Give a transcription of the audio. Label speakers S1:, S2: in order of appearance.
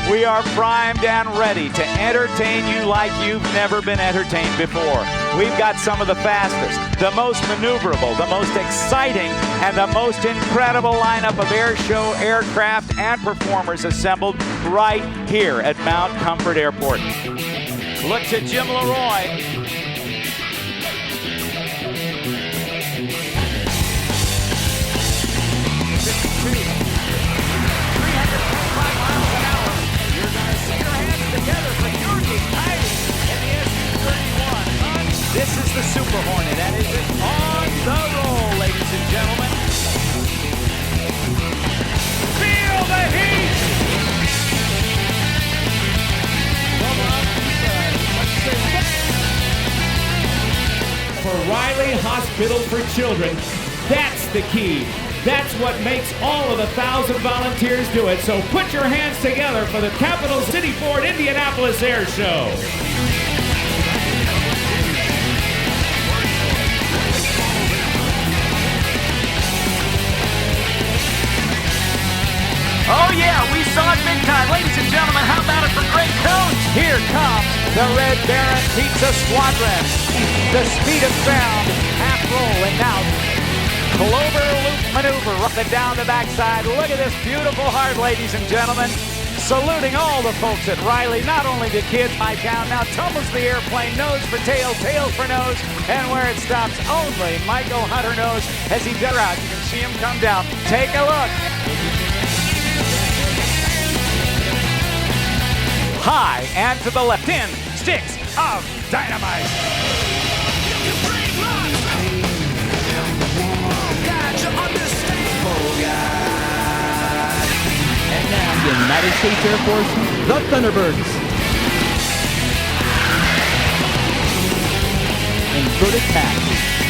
S1: We are primed and ready to entertain you like you've never been entertained before. We've got some of the fastest, the most maneuverable, the most exciting, and the most incredible lineup of air show aircraft and performers assembled right here at Mount Comfort Airport. Look to Jim Leroy. This is the Super Hornet, and it is on the roll, ladies and gentlemen. Feel the heat!
S2: For Riley Hospital for Children, that's the key. That's what makes all of the 1,000 volunteers do it. So put your hands together for the Capital City Ford Indianapolis Air Show.
S1: Oh yeah, we saw it big time. Ladies and gentlemen, how about it for Great Cones? Here comes the Red Baron Pizza Squadron. The speed of sound, half roll, and now clover loop maneuver up and down the backside. Look at this beautiful heart, ladies and gentlemen. Saluting all the folks at Riley, not only the kids, my town, now tumbles the airplane, nose for tail, tail for nose, and where it stops, only Michael Hunter knows as he does out. You can see him come down. Take a look. High and to the left, 10 sticks of dynamite.
S3: And now the United States Air Force, the Thunderbirds. Inverted path.